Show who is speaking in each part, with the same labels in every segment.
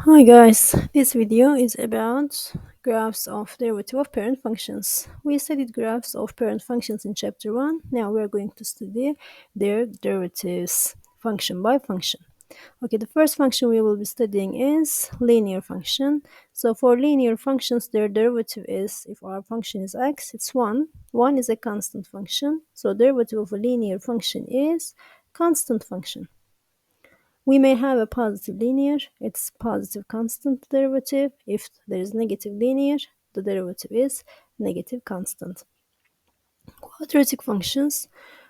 Speaker 1: Hi guys, this video is about graphs of derivative of parent functions. We studied graphs of parent functions in chapter 1. Now we are going to study their derivatives function by function. Okay, the first function we will be studying is linear function. So for linear functions, their derivative is, if our function is x, it's 1. 1 is a constant function. So derivative of a linear function is constant function. We may have a positive linear, it's positive constant derivative. If there is negative linear, the derivative is negative constant. Quadratic functions.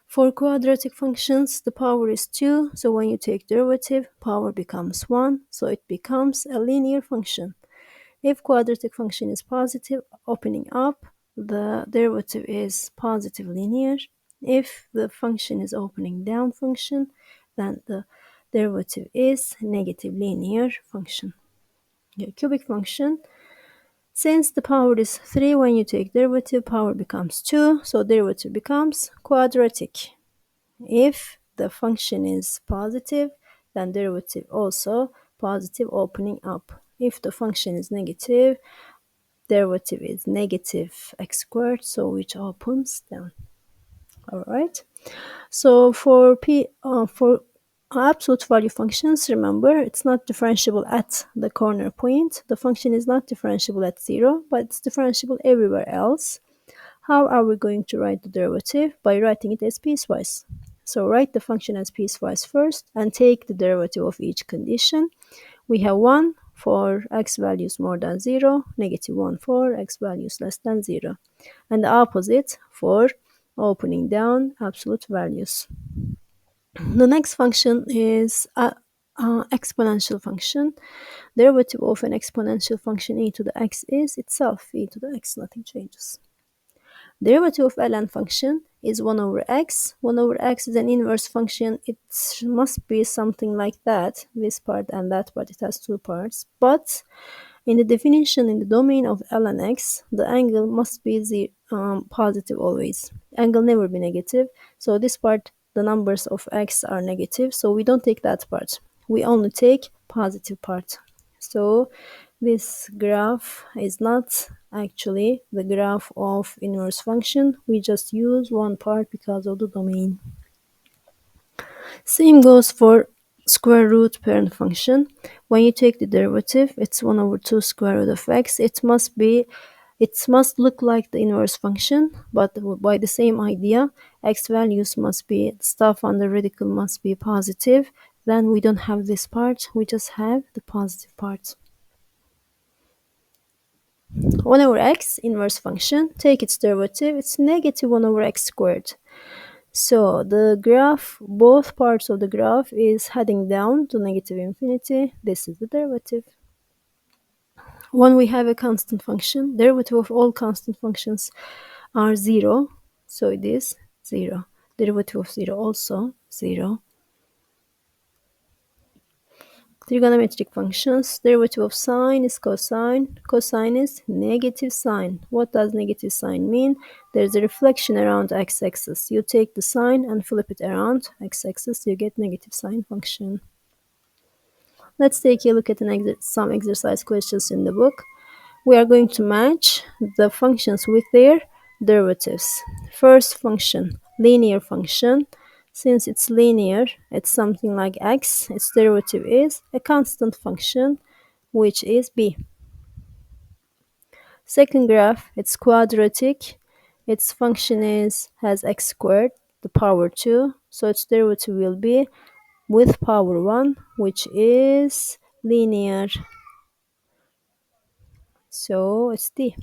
Speaker 1: For quadratic functions, the power is 2, so when you take derivative, power becomes 1, so it becomes a linear function. If quadratic function is positive, opening up, the derivative is positive linear. If the function is opening down function, then the derivative is negative linear function. Okay, cubic function. Since the power is 3, when you take derivative, power becomes 2, so derivative becomes quadratic. If the function is positive, then derivative also positive opening up. If the function is negative, derivative is negative x squared, so which opens down. All right. So for absolute value functions, remember it's not differentiable at the corner point. The function is not differentiable at 0, but it's differentiable everywhere else. How are we going to write the derivative? By writing it as piecewise. So write the function as piecewise first and take the derivative of each condition. We have 1 for x values more than 0, negative 1 for x values less than 0, and the opposite for opening down absolute values. The next function is exponential function. Derivative of an exponential function e to the x is itself e to the x, nothing changes. Derivative of ln function is 1 over x. 1 over x is an inverse function. It must be something like that, this part and that part. It has two parts. But in the definition, in the domain of ln x, the angle must be positive always. Angle never be negative. So this part, the numbers of x are negative. So we don't take that part. We only take positive part. So this graph is not actually the graph of inverse function. We just use one part because of the domain. Same goes for square root parent function. When you take the derivative, it's 1 over 2 square root of x. It must look like the inverse function, but by the same idea, x values must be, stuff on the radical must be positive. Then we don't have this part, we just have the positive part. 1 over x, inverse function, take its derivative, it's negative 1 over x squared. So the graph, both parts of the graph is heading down to negative infinity. This is the derivative. When we have a constant function, derivative of all constant functions are 0. So it is 0. Derivative of 0 also 0. Trigonometric functions, derivative of sine is cosine. Cosine is negative sine. What does negative sine mean? There's a reflection around x-axis. You take the sine and flip it around x-axis, you get negative sine function. Let's take a look at some exercise questions in the book. We are going to match the functions with their derivatives. First function, linear function. Since it's linear, it's something like x. Its derivative is a constant function, which is b. Second graph, it's quadratic. Its function has x squared, the power 2. So its derivative will be with power 1, which is linear. So it's d.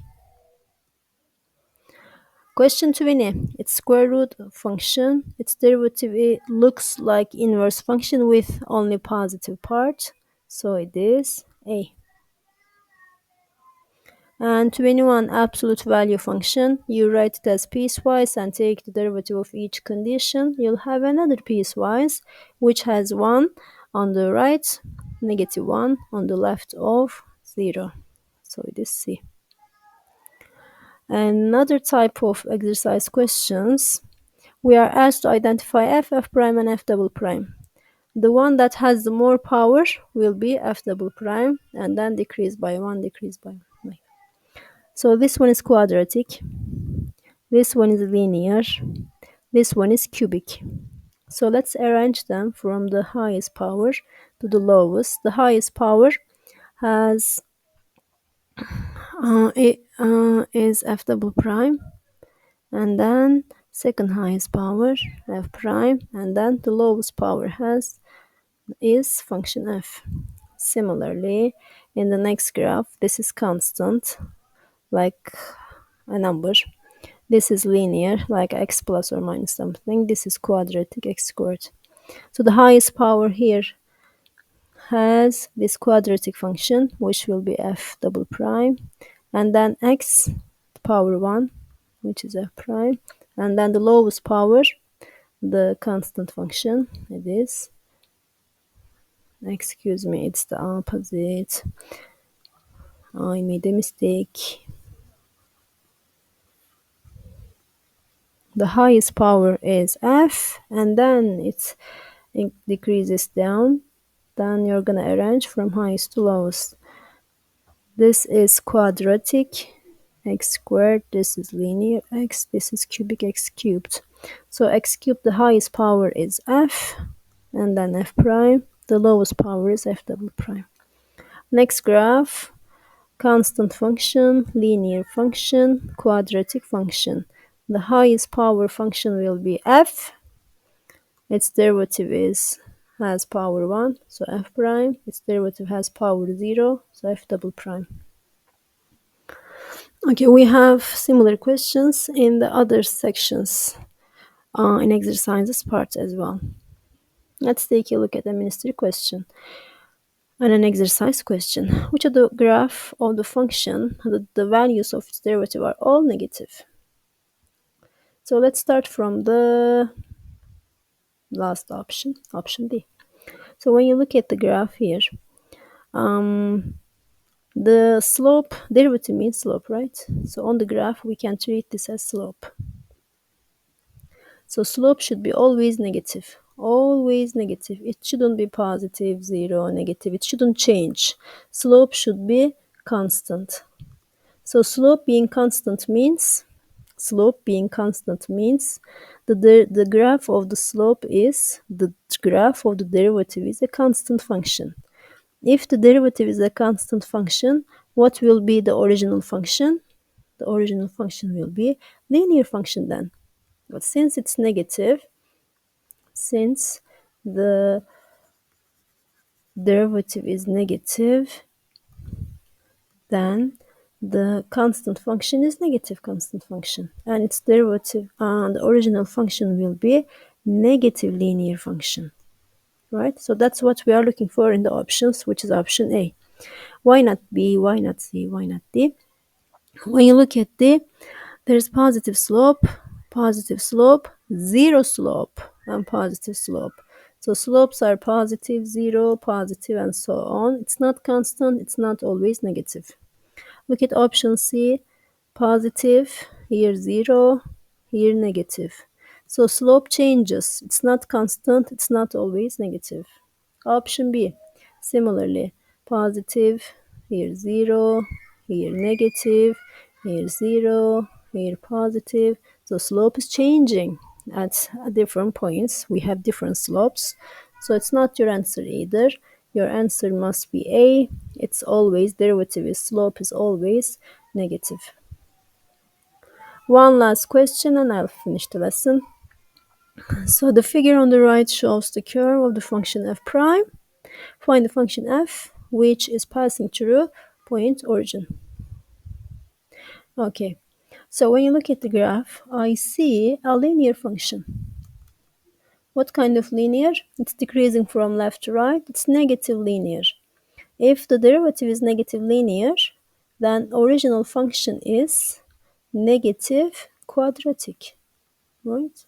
Speaker 1: Question 20. Its square root function, its derivative looks like inverse function with only positive part. So it is a. And 21, absolute value function. You write it as piecewise and take the derivative of each condition. You'll have another piecewise, which has 1 on the right, negative 1 on the left of 0. So it is C. Another type of exercise questions. We are asked to identify f, f prime, and f double prime. the one that has the more power will be f double prime, and then decrease by 1, decrease by 1. So this one is quadratic, this one is linear, this one is cubic. So let's arrange them from the highest power to the lowest. The highest power has is f double prime, and then second highest power f prime, and then the lowest power is function f. Similarly, in the next graph, this is constant, like a number. This is linear, like x plus or minus something. This is quadratic, x squared. So the highest power here has this quadratic function, which will be f double prime, and then x power 1, which is f prime, and then the lowest power, the constant function, it is, excuse me, it's the opposite, I made a mistake. The highest power is f, and then it decreases down. Then you're gonna arrange from highest to lowest. This is quadratic, x squared, this is linear x, this is cubic x cubed. So x cubed, the highest power is f, and then f prime, the lowest power is f double prime. Next graph, constant function, linear function, quadratic function. The highest power function will be f, its derivative has power 1, so f prime, its derivative has power 0, so f double prime. Okay, we have similar questions in the other sections in exercises part as well. Let's take a look at the ministry question and an exercise question. Which of the graph of the function, the values of its derivative are all negative? So let's start from the last option, option D. So when you look at the graph here, the slope, derivative means slope, right? So on the graph, we can treat this as slope. So slope should be always negative. Always negative. It shouldn't be positive, 0, negative. It shouldn't change. Slope should be constant. So slope being constant means the graph of the slope is the graph of the derivative is a constant function. If the derivative is a constant function, what will be the original function? The original function will be linear function then. But since it's negative, since the derivative is negative, then the constant function is negative constant function, and its derivative and the original function will be negative linear function, right? So that's what we are looking for in the options, which is option A. Why not B? Why not C? Why not D? When you look at D, there's positive slope, zero slope, and positive slope. So slopes are positive, 0, positive, and so on. It's not constant, it's not always negative. Look at option C, positive, here 0, here negative. So slope changes. It's not constant, it's not always negative. Option B, similarly, positive, here 0, here negative, here 0, here positive. So slope is changing at different points. We have different slopes. So it's not your answer either. Your answer must be A. It's always derivative is slope is always negative. One last question and I'll finish the lesson. So the figure on the right shows the curve of the function f prime. Find the function f which is passing through point origin. Okay, so when you look at the graph, I see a linear function. What kind of linear? It's decreasing from left to right. It's negative linear. If the derivative is negative linear, then original function is negative quadratic, right?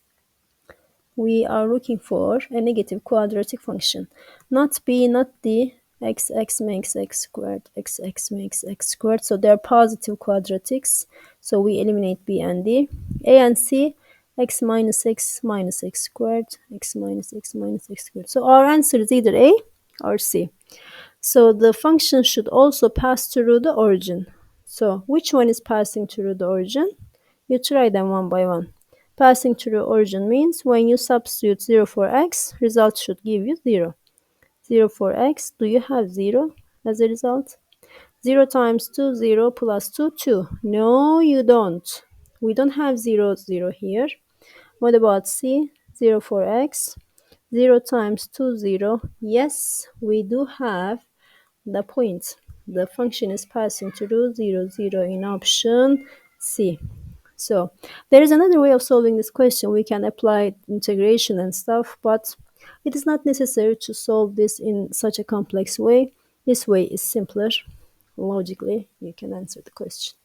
Speaker 1: We are looking for a negative quadratic function. Not B, not D. X makes x squared. X makes x squared. So they're positive quadratics. So we eliminate B and D. A and C. x minus x minus x squared, x minus x minus x squared. So our answer is either A or C. So the function should also pass through the origin. So which one is passing through the origin? You try them one by one. Passing through origin means when you substitute 0 for x, result should give you 0. 0 for x, do you have 0 as a result? 0 times 2, 0 plus 2, 2. No, you don't. We don't have 0, 0 here. What about C? 0 for x. 0 times 2, 0. Yes, we do have the point. The function is passing through 0, 0 in option C. So there is another way of solving this question. We can apply integration and stuff, but it is not necessary to solve this in such a complex way. This way is simpler. Logically, you can answer the question.